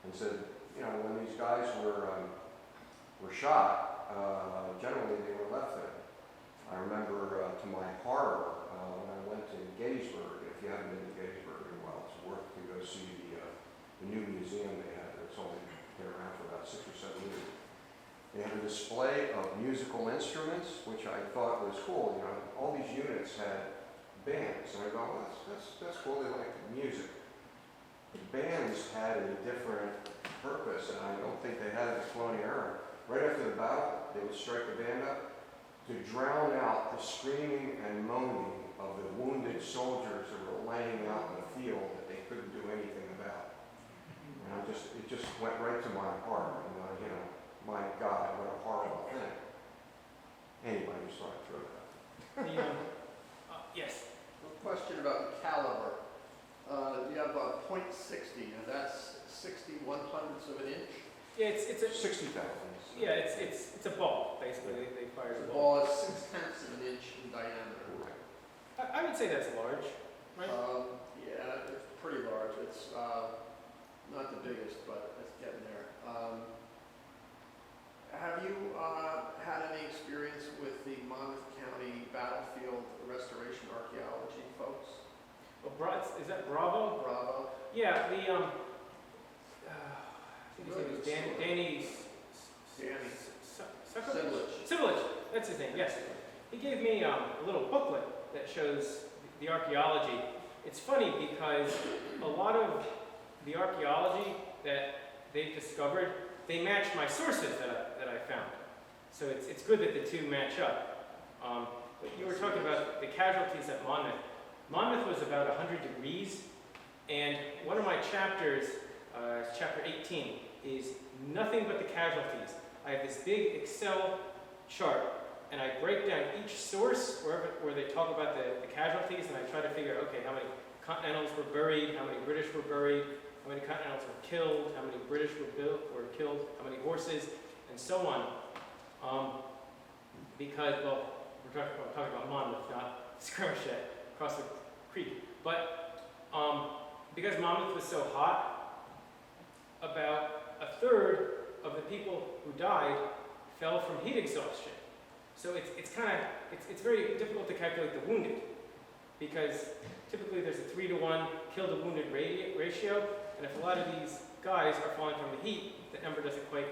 and said, you know, when these guys were shot, generally they were left there. I remember, to my horror, when I went to Gettysburg. If you haven't been to Gettysburg in a while, it's worth to go see the new museum they have. It's only been around for about 6 or 7 years. They have a display of musical instruments, which I thought was cool. You know, all these units had bands, and I go, well, that's cool. They like music. The bands had a different purpose, and I don't think they had it in the colonial era. Right after the battle, they would strike the band up to drown out the screaming and moaning of the wounded soldiers that were laying out in the field that they couldn't do anything about. And it just went right to my heart. And you know, my God, what a horrible thing. Anyway, I just thought I'd throw that. Yes. A question about the caliber. You have a .60, and that's 60/100ths of an inch. Yeah, it's a 60,000. yeah, it's a ball basically. They fire The a ball. ball is 0.6 of an inch in diameter. I would say that's large, right? Yeah, it's pretty large. It's not the biggest, but it's getting there. Have you had any experience with the Monmouth County Battlefield Restoration Archaeology folks? Well, is that Bravo? Bravo. Yeah, the I think his name is Danny Civilich. That's his name. Yes, he gave me a little booklet that shows the archaeology. It's funny because a lot of the archaeology that they've discovered, they match my sources that I found. So it's good that the two match up. But you were talking about the casualties at Monmouth. Monmouth was about 100 degrees, and one of my chapters, chapter 18, is nothing but the casualties. I have this big Excel chart, and I break down each source where they talk about the casualties, and I try to figure out, okay, how many Continentals were buried, how many British were buried, how many Continentals were killed, how many British were killed, how many horses, and so on. Because, well, we're talking about Monmouth, not Skirmish yet, Crosswicks Creek. But because Monmouth was so hot, about a third of the people who died fell from heat exhaustion. So it's very difficult to calculate the wounded, because typically there's a 3-to-1 killed to wounded ratio, and if a lot of these guys are falling from the heat, that number doesn't quite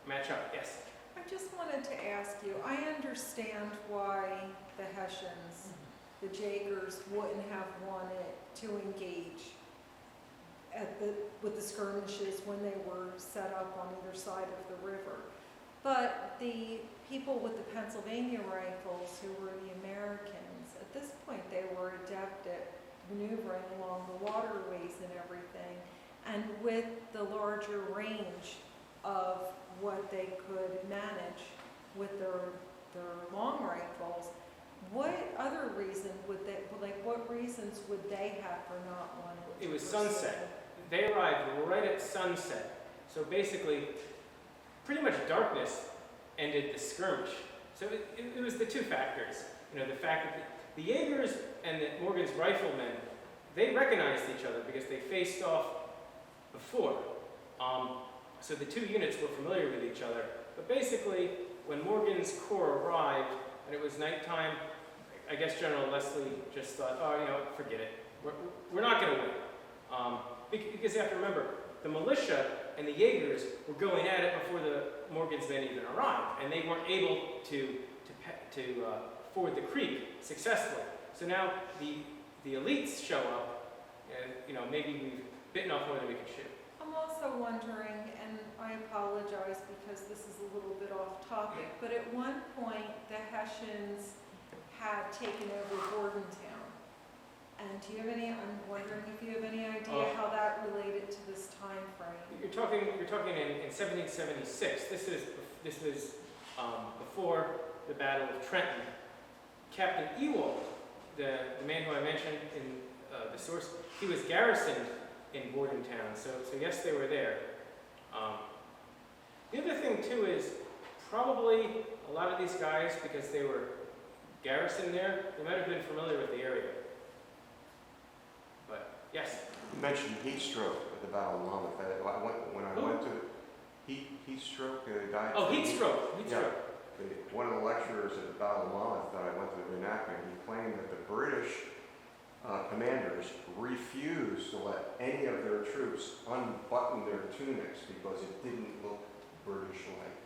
match up. Yes? I just wanted to ask you, I understand why the Hessians, the Jaegers, wouldn't have wanted to engage with the skirmishes when they were set up on either side of the river. But the people with the Pennsylvania rifles, who were the Americans, at this point they were adept at maneuvering along the waterways and everything. And with the larger range of what they could manage with their long rifles, what other reason would they, what reasons would they have for not wanting to? It was sunset. They arrived right at sunset. So basically, pretty much darkness ended the skirmish. So it was the two factors. You know, the fact that the Jaegers and the Morgan's riflemen, they recognized each other because they faced off before. So the two units were familiar with each other. But basically, when Morgan's Corps arrived and it was nighttime, I guess General Leslie just thought, oh, you know, forget it. We're not going to win. Because you have to remember, the militia and the Jaegers were going at it before the Morgans then even arrived, and they weren't able to ford the creek successfully. So now the elites show up, and you know, maybe we've bitten off more than we can chew. I'm also wondering, and I apologize because this is a little bit off topic, but at one point the Hessians had taken over Bordentown. And do you have any, I'm wondering if you have any idea how that related to this time frame? You're talking in 1776. This was before the Battle of Trenton. Captain Ewald, the man who I mentioned in the source, he was garrisoned in Bordentown. So yes, they were there. The other thing too is probably a lot of these guys, because they were garrisoned there, they might have been familiar with the area. But yes. You mentioned heat stroke at the Battle of Monmouth. When I went to heat stroke, a guy. Oh, heat stroke. Heat stroke. One of the lecturers at the Battle of Monmouth that I went to the reenactment, he claimed that the British commanders refused to let any of their troops unbutton their tunics because it didn't look British-like.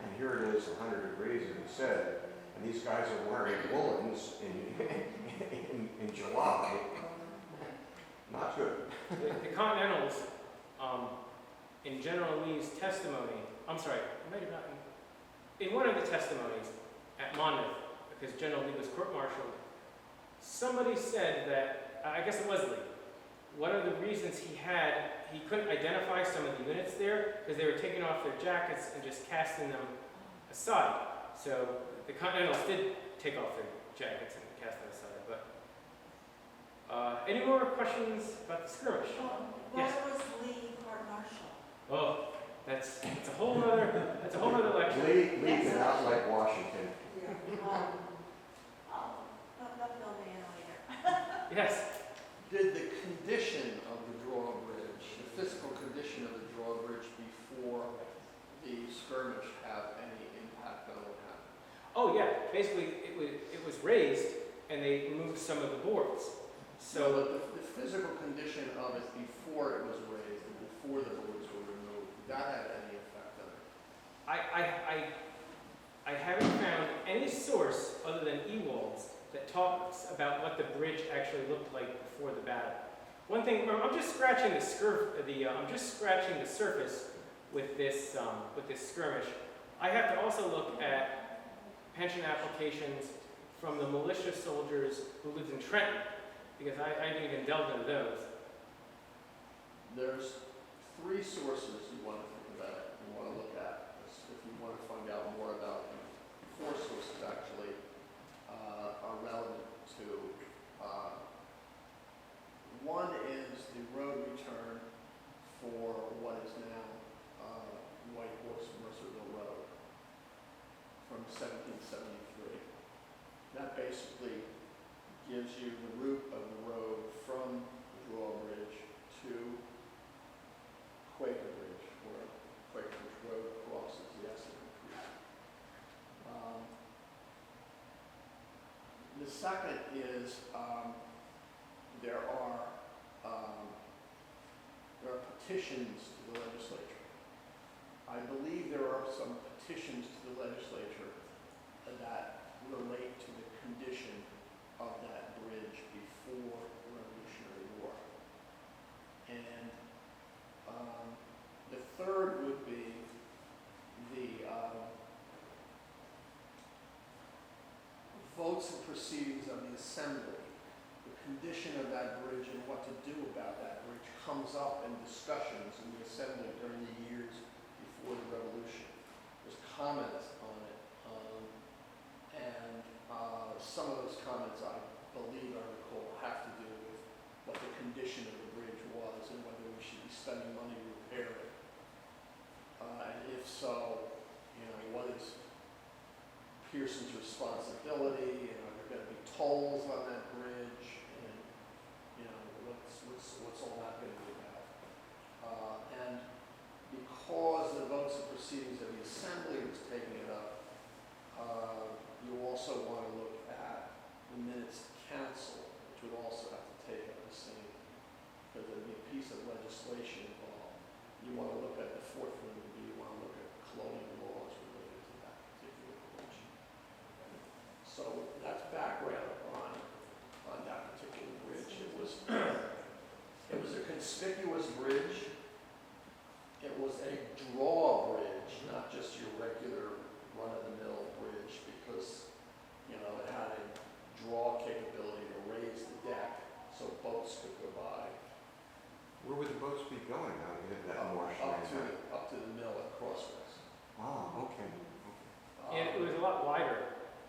And here it is, 100 degrees, as he said, and these guys are wearing woolens in July. Not good. The Continentals, in General Lee's testimony, I'm sorry, I might have gotten, in one of the testimonies at Monmouth, because General Lee was court-martialed, somebody said that, I guess it was Lee, one of the reasons he couldn't identify some of the units there because they were taking off their jackets and just casting them aside. So the Continentals did take off their jackets and cast them aside. But any more questions about the skirmish? Why Yes. was Lee court-martial? Oh, that's a whole other lecture. Lee did not like Washington. They'll fill me in later. Yes. Did the condition of the drawbridge, the physical condition of the drawbridge before the skirmish have any impact on what happened? Oh yeah. Basically, it was raised, and they removed some of the boards. So But the physical condition of it before it was raised and before the boards were removed, did that have any effect on it? I haven't found any source other than Ewald's that talks about what the bridge actually looked like before the battle. One thing, I'm just scratching I'm just scratching the surface with this skirmish. I have to also look at pension applications from the militia soldiers who lived in Trenton, because I didn't even delve into those. There's three sources you want to think about, you want to look at, if you want to find out more about them. Four sources actually are relevant to. One is the road return for what is now White Horse Mercerville Road from 1773. That basically gives you the route of the road from the drawbridge to Quaker Bridge, where Quaker Bridge Road crosses the Essendon Creek. The second is there are petitions to the legislature. I believe there are some petitions to the legislature that relate to the condition of that bridge before the Revolutionary War. And the third would be the votes and proceedings of the Assembly. The condition of that bridge and what to do about that bridge comes up in discussions in the Assembly during the years before the Revolution. There's comments on it, and some of those comments, I believe I recall, have to do with what the condition of the bridge was and whether we should be spending money to repair it. And if so, what is Pearson's responsibility, and are there going to be tolls on that bridge, and what So what's all that going to be about? And because the votes and proceedings of the assembly was taking it up, you also want to look at the minutes of council, which would also have to take up the same, because there'd be a piece of legislation involved. You want to look at the fourth one would be, you want to look at colonial laws related to that particular bridge. So that's background on that particular bridge. It was a conspicuous bridge. It was a drawbridge, not just your regular run-of-the-mill bridge, because, you know, it had a draw capability to raise the deck so boats could go by. Where would the boats be going out in that marsh Up land? to the mill at Crosswicks. Oh, okay. And it was a lot wider.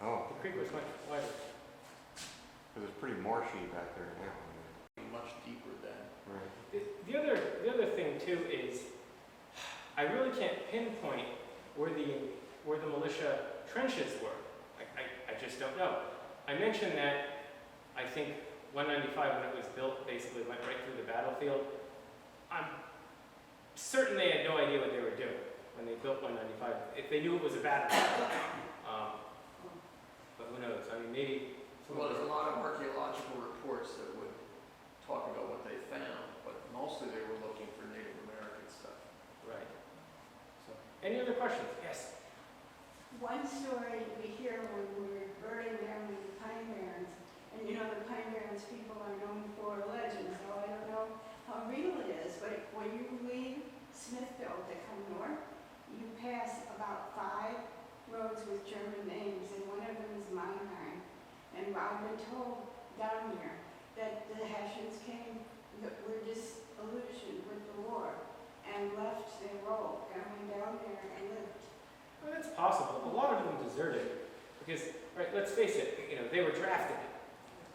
Oh, The creek was much wider. because it's pretty marshy back there now. Much deeper then. Right. The other thing too is, I really can't pinpoint where the militia trenches were. I just don't know. I mentioned that I think 195, when it was built, basically went right through the battlefield. I'm certain they had no idea what they were doing when they built 195. If they knew it was a battlefield. But who knows? I mean, maybe. Well, there's a lot of archaeological reports that would talk about what they found, but mostly they were looking for Native American stuff. Right. So, any other questions? Yes. One story we hear when we're burning down the Pine Barrens, and you know the Pine Barrens people are known for legends, so I don't know how real it is, but when you leave Smithville to come north, you pass about 5 roads with German names, and one of them is Mannheim. And I've been told down here that the Hessians came, that were disillusioned with the war, and left their role, and went down there and lived. Well, that's possible. A lot of them deserted because, right? Let's face it. You know, they were drafted.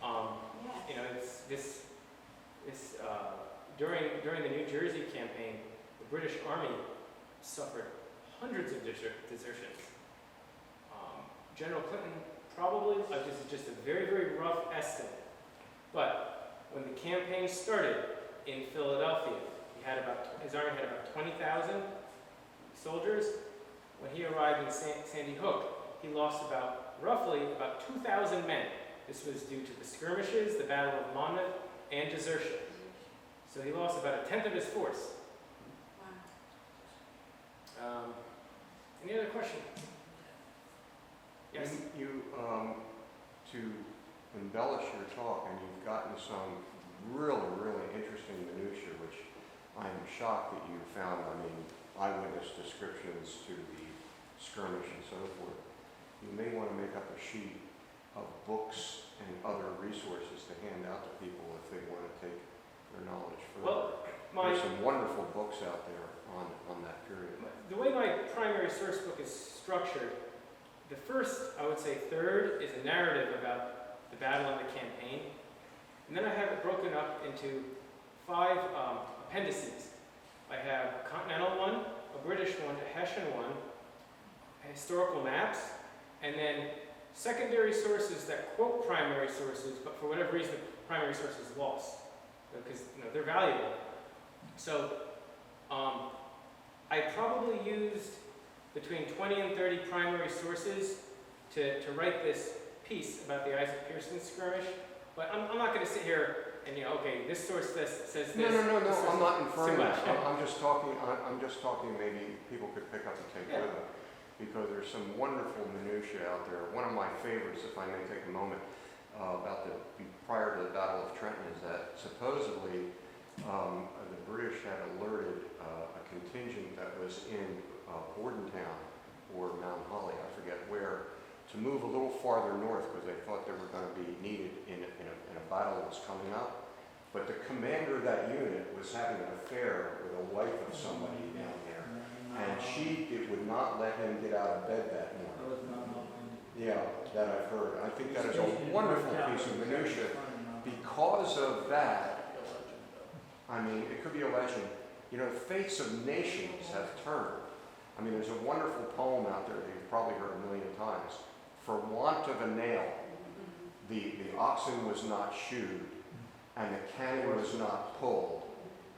Yes. You know, during the New Jersey campaign, the British Army suffered hundreds of desertions. General Clinton probably, this is just a very, very rough estimate, but when the campaign started in Philadelphia, his army had about 20,000 soldiers. When he arrived in Sandy Hook, he lost roughly about 2,000 men. This was due to the skirmishes, the Battle of Monmouth, and desertion. So he lost about 1/10 of his force. Wow. Any other questions? Yes. To embellish your talk, and you've gotten some really, really interesting minutiae, which I am shocked that you found. I mean, eyewitness descriptions to the skirmish and so forth. You may want to make up a sheet of books and other resources to hand out to people if they want to take their knowledge further. Well, there's some wonderful books out there on that period. the way my primary source book is structured, the first, I would say third, is a narrative about the battle and the campaign. And then I have it broken up into 5 appendices. I have a continental one, a British one, a Hessian one, historical maps, and then secondary sources that quote primary sources, but for whatever reason the primary source is lost, because they're valuable. So I probably used between 20 and 30 primary sources to write this piece about the Isaac Pearson skirmish, but I'm not going to sit here and okay, this source says this. No, I'm not inferring too that. much. I'm just talking maybe people could pick up and take with them, because there's some wonderful minutiae out there. One of my favorites, if I may take a moment, prior to the Battle of Trenton, is that supposedly the British had alerted a contingent that was in Bordentown or Mount Holly, I forget where, to move a little farther north because they thought they were going to be needed in a battle that was coming up. But the commander of that unit was having an affair with a wife of somebody down there, and she would not let him get out of bed that morning. Yeah, that I've heard. I think that is a wonderful piece of minutia. Because of that, I mean, it could be a legend. The fates of nations have turned. I mean, there's a wonderful poem out there that you've probably heard a million times. For want of a nail, the oxen was not shoed, and the cannon was not pulled,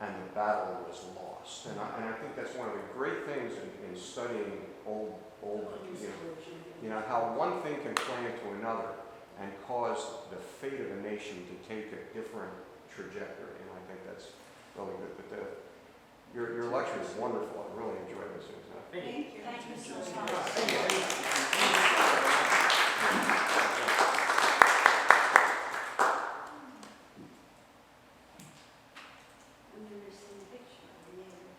and the battle was lost. And I think that's one of the great things in studying old you know, how one thing can play into another and cause the fate of a nation to take a different trajectory. And I think that's really good. But your lecture is wonderful. I really enjoyed listening to that. Thank you. Thank you so much. I'm never seen a picture of the Jaeger.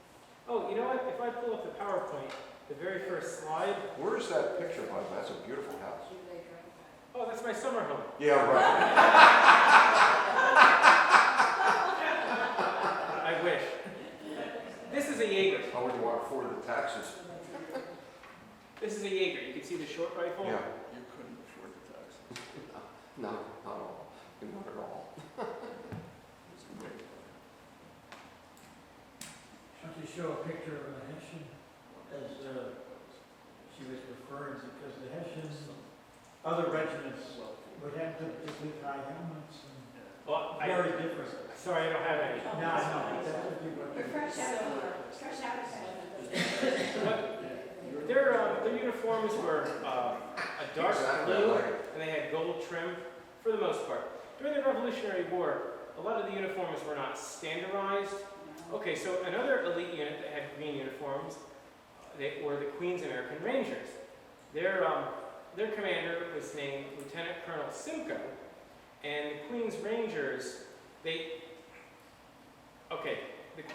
Oh, you know what? If I pull up the PowerPoint, the very first slide. Where's that picture, bud? That's a beautiful house. Oh, that's my summer home. Yeah, right. I wish. This is a Jaeger. How would you want to afford the taxes? This is a Jaeger. You can see the short rifle. Yeah. You couldn't afford the taxes. No, not at all. Not at all. It's a great car. Why don't you show a picture of a Hessian as she was referring to, because the Hessians, other regiments would have the big high helmets and Well, very different. sorry, I don't have any. No, that's what you want. You're fresh out of that. But their uniforms were a dark Exactly, I blue, like it. and they had gold trim for the most part. During the Revolutionary War, a lot of the uniforms were not standardized. Okay, so another elite unit that had green uniforms, they were the Queen's American Rangers. Their commander was named Lieutenant Colonel Simcoe, and the Queen's Rangers, the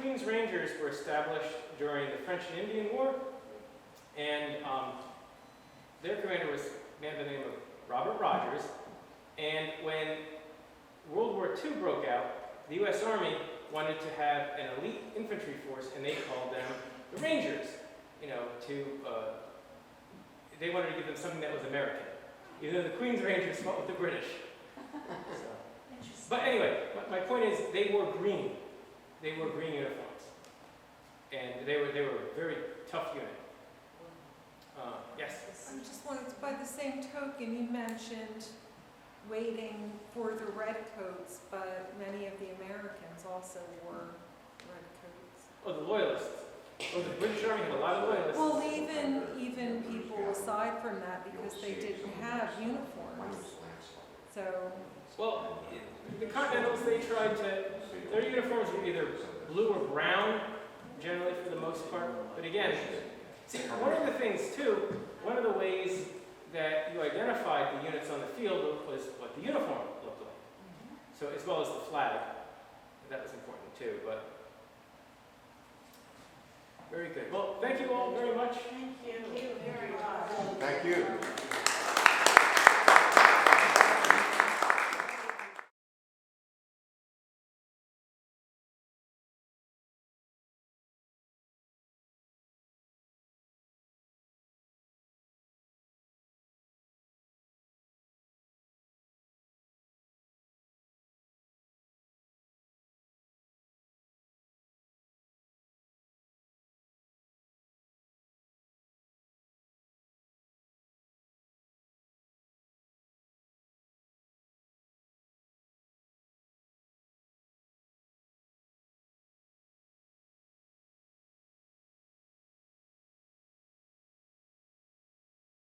Queen's Rangers were established during the French and Indian War, and their commander was a man by the name of Robert Rogers. And when World War II broke out, the U.S. Army wanted to have an elite infantry force, and they called them the Rangers. You know, they wanted to give them something that was American, even though the Queen's Rangers fought with the British. But anyway, my point is, they wore green. They wore green uniforms, and they were a very tough unit. Yes. I'm just wondering, by the same token, you mentioned waiting for the redcoats, but many of the Americans also wore redcoats. Oh, the Loyalists. Oh, the British Army had a lot of Loyalists. Well, even people aside from that, because they didn't have uniforms. So, Well, the Continentals, their uniforms were either blue or brown, generally for the most part. But again, see, one of the things too, one of the ways that you identified the units on the field was what the uniform looked like. So, as well as the flag, that was important too. But very good. Well, thank you all very much. Thank you very much. Thank you.